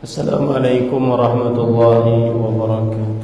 Assalamualaikum warahmatullahi wabarakatuh.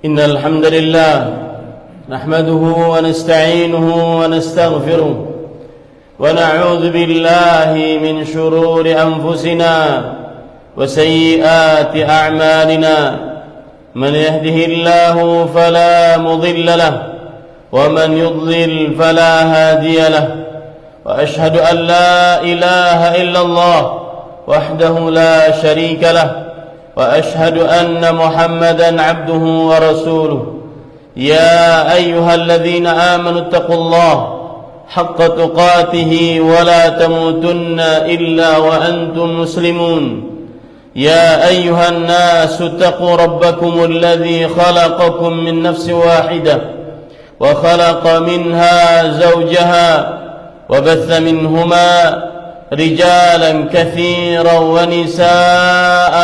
إن الحمد لله نحمده ونستعينه ونستغفره ونعوذ بالله من شرور أنفسنا وسيئات أعمالنا من يهده الله فلا مضل له ومن يضلل فلا هادي له وأشهد أن لا إله إلا الله وحده لا شريك له وأشهد أن محمدا عبده ورسوله. يا أيها الذين آمنوا اتقوا الله حق تقاته ولا تموتن إلا وأنتم مسلمون. يا أيها الناس اتقوا ربكم الذي خلقكم من نفس واحدة وخلق منها زوجها وبث منهما رجالا كثيرا ونساء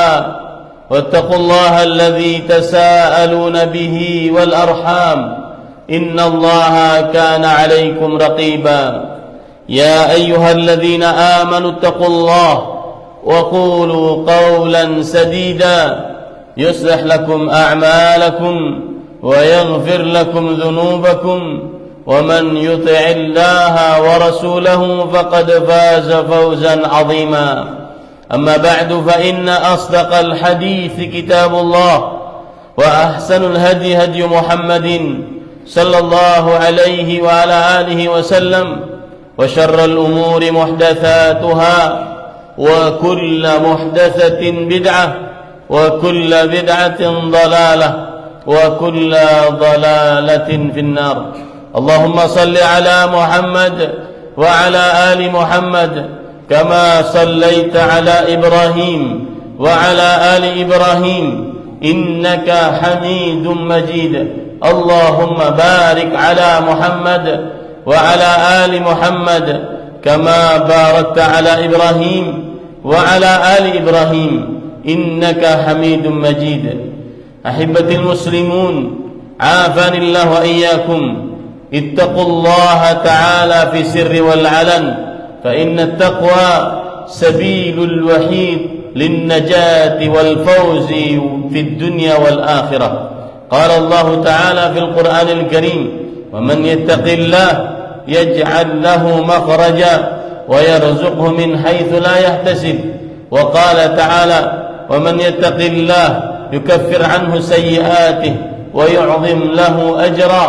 واتقوا الله الذي تساءلون به والأرحام إن الله كان عليكم رقيبا. يا أيها الذين آمنوا اتقوا الله وقولوا قولا سديدا يصلح لكم أعمالكم ويغفر لكم ذنوبكم ومن يطع الله ورسوله فقد فاز فوزا عظيما. أما بعد فإن أصدق الحديث كتاب الله وأحسن الهدي هدي محمد صلى الله عليه وعلى آله وسلم وشر الأمور محدثاتها وكل محدثة بدعة وكل بدعة ضلالة وكل ضلالة في النار. اللهم صل على محمد وعلى آل محمد كما صليت على إبراهيم وعلى آل إبراهيم إنك حميد مجيد. اللهم بارك على محمد وعلى آل محمد كما باركت على إبراهيم وعلى آل إبراهيم إنك حميد مجيد. أحبتي المسلمون عافاني الله وإياكم، اتقوا الله تعالى في السر والعلن، فإن التقوى سبيل الوحيد للنجاة والفوز في الدنيا والآخرة. قال الله تعالى في القرآن الكريم: ومن يتق الله يجعل له مخرجا ويرزقه من حيث لا يحتسب. وقال تعالى: ومن يتق الله يكفر عنه سيئاته ويعظم له أجرا.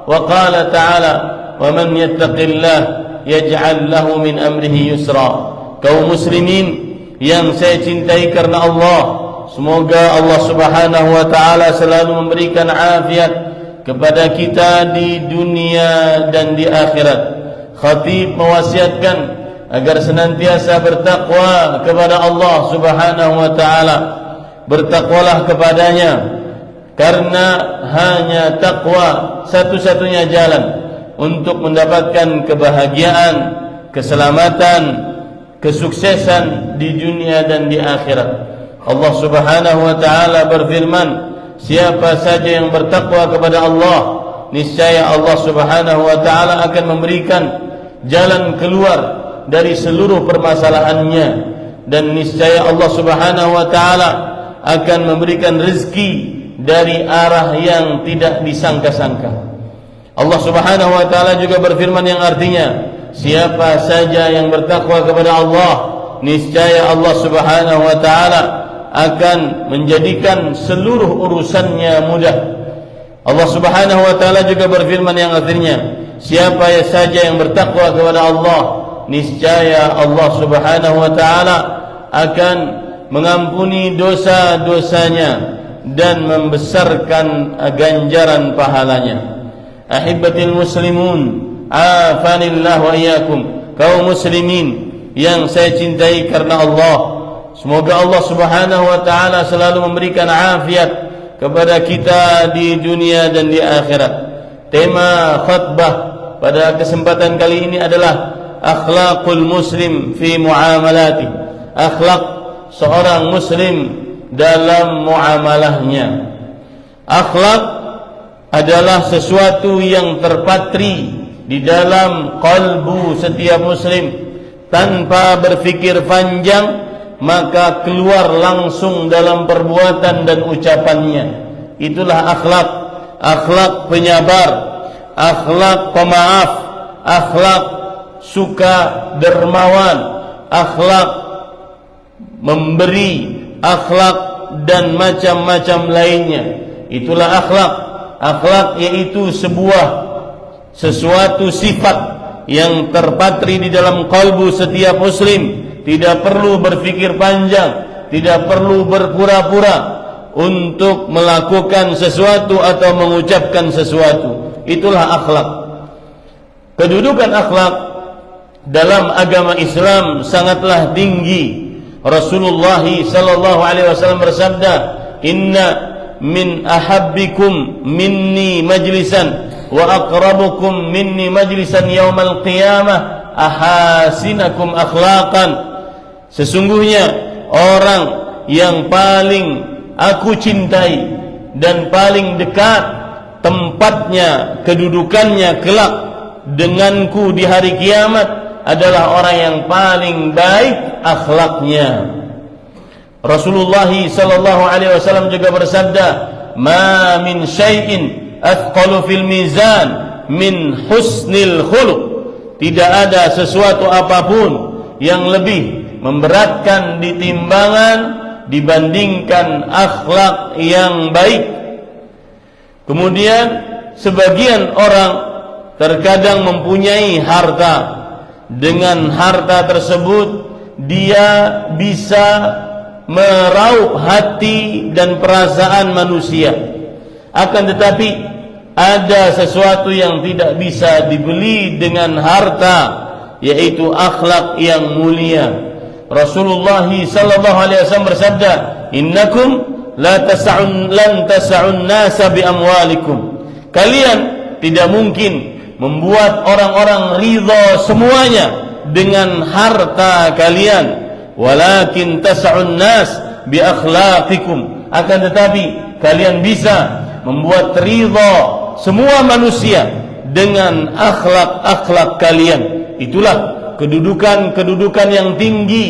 وقال تعالى: ومن يتق الله yaj'al lahu min amrihi yusra. Kaum muslimin yang saya cintai karena Allah, semoga Allah Subhanahu wa taala selalu memberikan afiat kepada kita di dunia dan di akhirat. Khatib mewasiatkan agar senantiasa bertakwa kepada Allah Subhanahu wa taala. Bertakwalah kepadanya, karena hanya takwa satu-satunya jalan untuk mendapatkan kebahagiaan, keselamatan, kesuksesan di dunia dan di akhirat. Allah Subhanahu wa taala berfirman, siapa saja yang bertakwa kepada Allah, niscaya Allah Subhanahu wa taala akan memberikan jalan keluar dari seluruh permasalahannya, dan niscaya Allah Subhanahu wa taala akan memberikan rezeki dari arah yang tidak disangka-sangka. Allah Subhanahu wa taala juga berfirman yang artinya, siapa saja yang bertakwa kepada Allah, niscaya Allah Subhanahu wa taala akan menjadikan seluruh urusannya mudah. Allah Subhanahu wa taala juga berfirman yang artinya, siapa saja yang bertakwa kepada Allah, niscaya Allah Subhanahu wa taala akan mengampuni dosa-dosanya dan membesarkan ganjaran pahalanya. Ahibbatil muslimun, afanillah wa iyyakum. Kaum muslimin yang saya cintai karena Allah, semoga Allah Subhanahu wa taala selalu memberikan afiat kepada kita di dunia dan di akhirat. Tema khutbah pada kesempatan kali ini adalah akhlaqul muslim fi muamalati. Akhlak seorang muslim dalam muamalahnya. Akhlak adalah sesuatu yang terpatri di dalam kalbu setiap muslim. Tanpa berfikir panjang, maka keluar langsung dalam perbuatan dan ucapannya. Itulah akhlak. Akhlak penyabar, akhlak pemaaf, akhlak suka dermawan, akhlak memberi, akhlak dan macam-macam lainnya. Itulah akhlak. Akhlak yaitu sesuatu sifat yang terpatri di dalam kalbu setiap muslim. Tidak perlu berfikir panjang, tidak perlu berpura-pura untuk melakukan sesuatu atau mengucapkan sesuatu. Itulah akhlak. Kedudukan akhlak dalam agama Islam sangatlah tinggi. Rasulullah sallallahu alaihi wasallam bersabda, "Inna min ahabbikum minni majlisan wa aqrabukum minni majlisan yaumal qiyamah ahasinakum akhlaqan." Sesungguhnya orang yang paling aku cintai dan paling dekat tempatnya, kedudukannya kelak denganku di hari kiamat adalah orang yang paling baik akhlaknya. Rasulullah sallallahu alaihi wasallam juga bersabda, "Ma min syai'in athqalu fil mizan min husnil khuluq." Tidak ada sesuatu apapun yang lebih memberatkan di timbangan dibandingkan akhlak yang baik. Kemudian sebagian orang terkadang mempunyai harta. Dengan harta tersebut dia bisa meraup hati dan perasaan manusia. Akan tetapi ada sesuatu yang tidak bisa dibeli dengan harta, yaitu akhlak yang mulia. Rasulullah sallallahu alaihi wasallam bersabda, "Innakum lan tas'un nasa bi amwalikum." Kalian tidak mungkin membuat orang-orang ridha semuanya dengan harta kalian, walakin tas'un nas bi akhlaqikum. Akan tetapi kalian bisa membuat ridha semua manusia dengan akhlak-akhlak kalian. Itulah kedudukan yang tinggi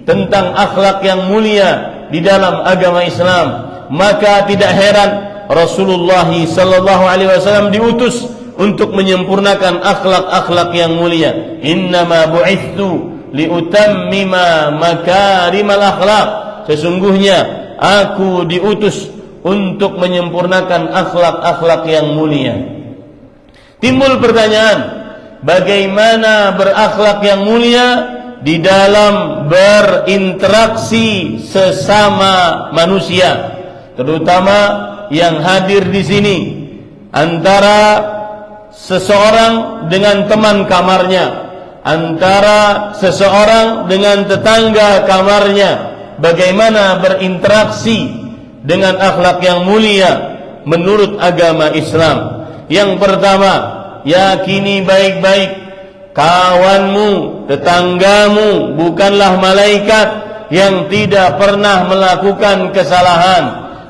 tentang akhlak yang mulia di dalam agama Islam. Maka tidak heran Rasulullah sallallahu alaihi wasallam diutus untuk menyempurnakan akhlak-akhlak yang mulia. Innama bu'itsu liutammima makarimal akhlak. Sesungguhnya aku diutus untuk menyempurnakan akhlak-akhlak yang mulia. Timbul pertanyaan, bagaimana berakhlak yang mulia di dalam berinteraksi sesama manusia, terutama yang hadir di sini, antara seseorang dengan teman kamarnya, antara seseorang dengan tetangga kamarnya. Bagaimana berinteraksi dengan akhlak yang mulia menurut agama Islam? Yang pertama, yakini baik-baik kawanmu, tetanggamu bukanlah malaikat yang tidak pernah melakukan kesalahan.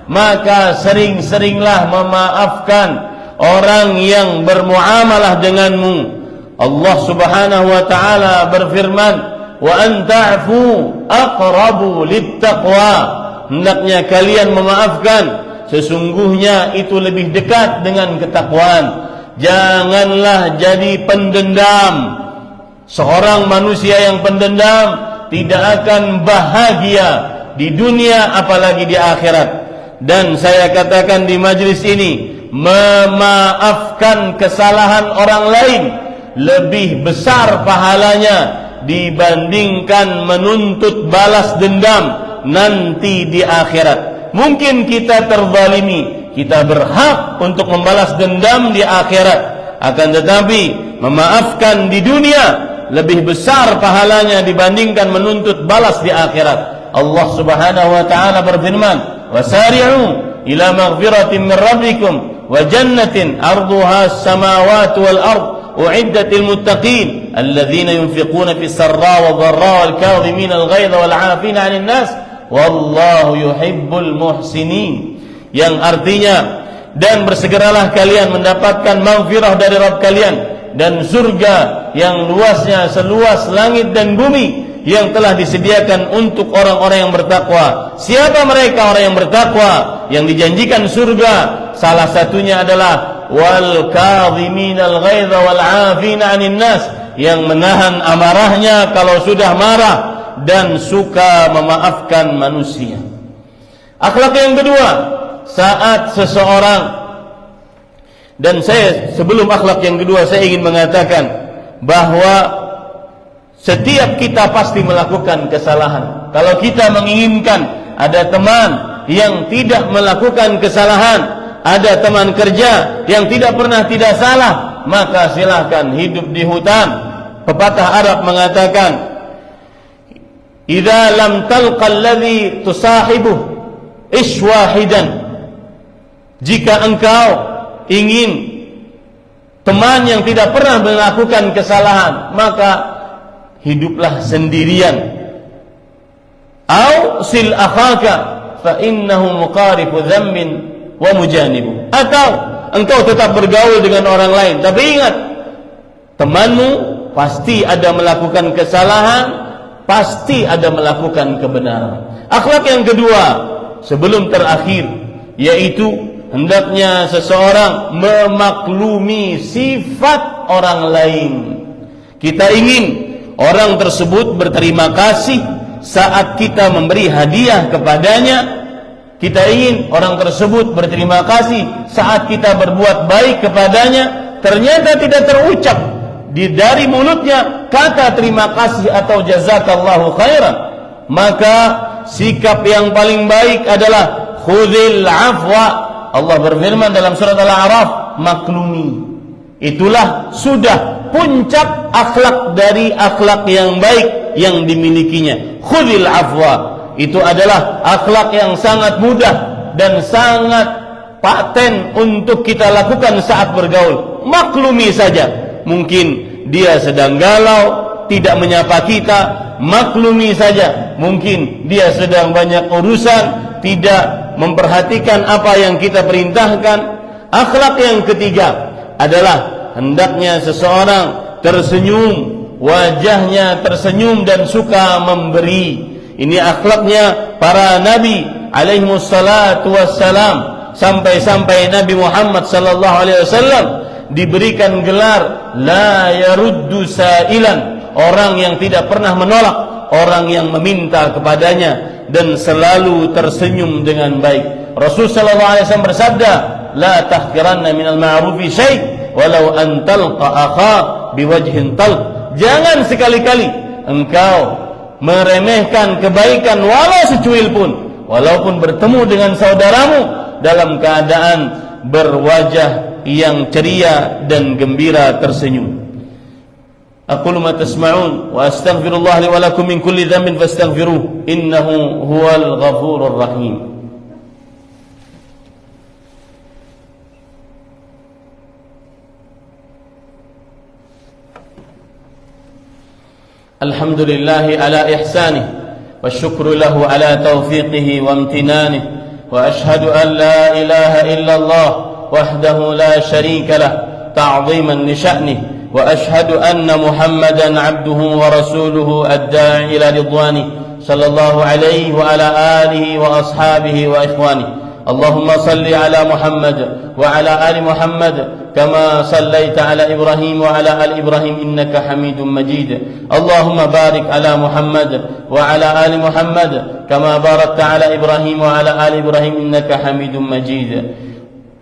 Maka sering-seringlah memaafkan orang yang bermuamalah denganmu. Allah Subhanahu wa taala berfirman, "Wa an ta'fu aqrabu littaqwa." Hendaknya kalian memaafkan, sesungguhnya itu lebih dekat dengan ketakwaan. Janganlah jadi pendendam. Seorang manusia yang pendendam tidak akan bahagia di dunia apalagi di akhirat. Dan saya katakan di majelis ini, memaafkan kesalahan orang lain lebih besar pahalanya dibandingkan menuntut balas dendam nanti di akhirat. Mungkin kita terzalimi, kita berhak untuk membalas dendam di akhirat, akan tetapi memaafkan di dunia lebih besar pahalanya dibandingkan menuntut balas di akhirat. Allah Subhanahu wa taala berfirman, "Wasari'u ila maghfiratin min rabbikum wa jannatin 'arduha as-samawati wal ard u'iddat lil muttaqin alladhina yunfiquna fis sarra wad dharra wal kadhimina al ghaidha wal 'afina 'anil nas wallahu yuhibbul muhsinin." Yang artinya, dan bersegeralah kalian mendapatkan maghfirah dari Rabb kalian dan surga yang luasnya seluas langit dan bumi yang telah disediakan untuk orang-orang yang bertakwa. Siapa mereka orang yang bertakwa yang dijanjikan surga? Salah satunya adalah wal kadhiminal ghaidha wal 'afina 'anil nas, yang menahan amarahnya kalau sudah marah dan suka memaafkan manusia. Akhlak yang kedua, saat seseorang, dan saya sebelum akhlak yang kedua saya ingin mengatakan bahwa Setiap kita pasti melakukan kesalahan. Kalau kita menginginkan ada teman yang tidak melakukan kesalahan, ada teman kerja yang tidak pernah tidak salah, maka silahkan hidup di hutan. Pepatah Arab mengatakan, "Idza lam talqa alladhi tusahibuh ish wahidan." Jika engkau ingin teman yang tidak pernah melakukan kesalahan, maka hiduplah sendirian. Au sil akhaka fa innahu muqarifu dhammin wa mujanibu. Atau engkau tetap bergaul dengan orang lain, tapi ingat, temanmu pasti ada melakukan kesalahan, pasti ada melakukan kebenaran. Akhlak yang kedua sebelum terakhir, yaitu hendaknya seseorang memaklumi sifat orang lain. Kita ingin orang tersebut berterima kasih saat kita memberi hadiah kepadanya. Kita ingin orang tersebut berterima kasih saat kita berbuat baik kepadanya. Ternyata tidak terucap dari mulutnya kata terima kasih atau jazakallahu khairan. Maka sikap yang paling baik adalah khudhil afwa. Allah berfirman dalam surat Al-A'raf, maklumi. Itulah sudah puncak akhlak dari akhlak yang baik yang dimilikinya. Khudhil afwa, itu adalah akhlak yang sangat mudah dan sangat paten untuk kita lakukan saat bergaul. Maklumi saja. Mungkin dia sedang galau, tidak menyapa kita, maklumi saja. Mungkin dia sedang banyak urusan, tidak memperhatikan apa yang kita perintahkan. Akhlak yang ketiga adalah hendaknya seseorang tersenyum, wajahnya tersenyum dan suka memberi. Ini akhlaknya para nabi alaihi wassalatu wassalam. Sampai-sampai Nabi Muhammad sallallahu alaihi wasallam diberikan gelar la yaruddu sa'ilan, orang yang tidak pernah menolak orang yang meminta kepadanya dan selalu tersenyum dengan baik. Rasul sallallahu alaihi wasallam bersabda, la tahqiranna minal ma'rufi syai' walau an talqa akha biwajhin talq. Jangan sekali-kali engkau meremehkan kebaikan walau secuil pun, walaupun bertemu dengan saudaramu dalam keadaan berwajah yang ceria dan gembira tersenyum. Aqulu ma tasma'un wa astaghfirullah li wa lakum min kulli dhanbin fastaghfiruh innahu huwal ghafurur rahim. Alhamdulillahi ala ihsanih wa syukru lahu ala taufiqihi wa amtinanih wa ashhadu an la ilaha illallah wahdahu la sharika lah ta'ziman li sya'nih وأشهد أن محمدا عبده ورسوله الداعي إلى رضوانه صلى الله عليه وعلى آله وأصحابه وإخوانه. اللهم صل على محمد وعلى آل محمد كما صليت على إبراهيم وعلى آل إبراهيم إنك حميد مجيد. اللهم بارك على محمد وعلى آل محمد كما باركت على إبراهيم وعلى آل إبراهيم إنك حميد مجيد.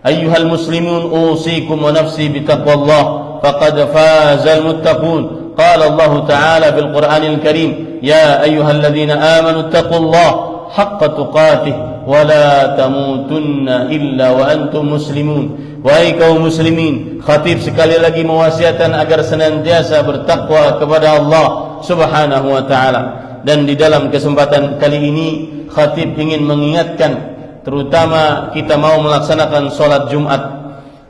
أيها المسلمون أوصيكم ونفسي بتقوى الله فقد فاز المتقون. قال الله تعالى في القرآن الكريم يا أيها الذين آمنوا اتقوا الله حق تقاته ولا تموتن إلا وأنتم مسلمون. Wahai kaum muslimin, khatib sekali lagi mewasiatkan agar senantiasa bertakwa kepada Allah Subhanahu wa taala. Dan di dalam kesempatan kali ini khatib ingin mengingatkan, terutama kita mau melaksanakan sholat Jumat,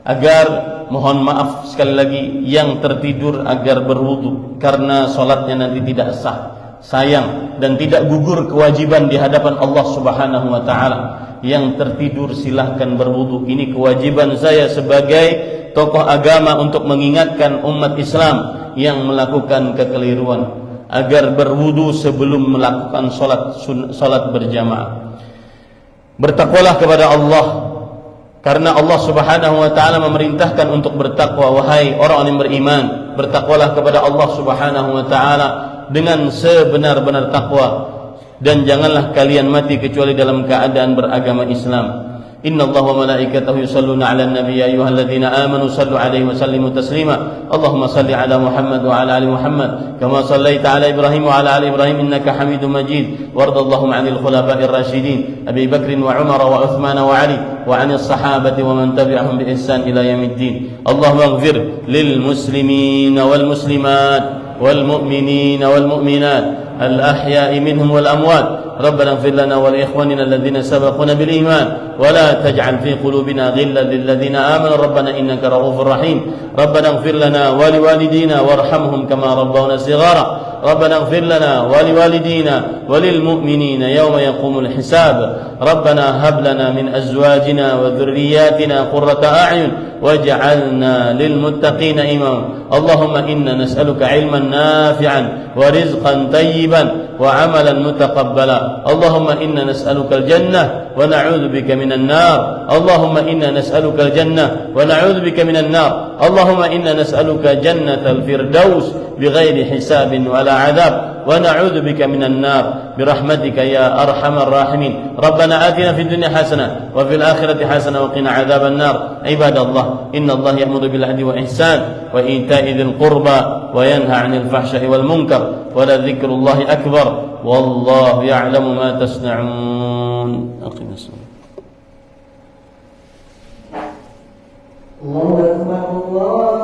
agar mohon maaf sekali lagi yang tertidur agar berwudu, karena sholatnya nanti tidak sah, sayang, dan tidak gugur kewajiban di hadapan Allah Subhanahu wa taala. Yang tertidur silahkan berwudu. Ini kewajiban saya sebagai tokoh agama untuk mengingatkan umat Islam yang melakukan kekeliruan agar berwudu sebelum melakukan sholat berjamaah. Bertakwalah kepada Allah, karena Allah Subhanahu wa taala memerintahkan untuk bertakwa. Wahai orang yang beriman, bertakwalah kepada Allah Subhanahu wa taala dengan sebenar-benar takwa, dan janganlah kalian mati kecuali dalam keadaan beragama Islam. إن الله وملائكته يصلون على النبي يا أيها الذين آمنوا صلوا عليه وسلموا تسليما اللهم صل على محمد وعلى آل محمد كما صليت على إبراهيم وعلى آل إبراهيم إنك حميد مجيد وارض اللهم عن الخلفاء الراشدين أبي بكر وعمر وعثمان وعلي وعن الصحابة ومن تبعهم بإحسان إلى يوم الدين اللهم اغفر للمسلمين والمسلمات والمؤمنين والمؤمنات الأحياء منهم والأموات ربنا اغفر لنا ولإخواننا الذين سبقونا بالإيمان ولا تجعل في قلوبنا غلا للذين آمنوا ربنا إنك رؤوف رحيم ربنا اغفر لنا ولوالدينا وارحمهم كما ربونا صغارا ربنا اغفر لنا ولوالدينا وللمؤمنين يوم يقوم الحساب ربنا هب لنا من أزواجنا وذرياتنا قرة أعين واجعلنا للمتقين إماما اللهم إنا نسألك علما نافعا ورزقا طيبا وعملا متقبلا اللهم إنا نسألك الجنة ونعوذ بك من النار اللهم إنا نسألك الجنة ونعوذ بك من النار اللهم إنا نسألك جنة الفردوس بغير حساب ولا عذاب ونعوذ بك من النار برحمتك يا أرحم الراحمين ربنا آتنا في الدنيا حسنة وفي الآخرة حسنة وقنا عذاب النار عباد الله إن الله يأمر بالعدل والإحسان وإيتاء ذي القربى وينهى عن الفحشاء والمنكر ولذكر الله أكبر والله يعلم ما تصنعون أقم الصلاة الله أكبر الله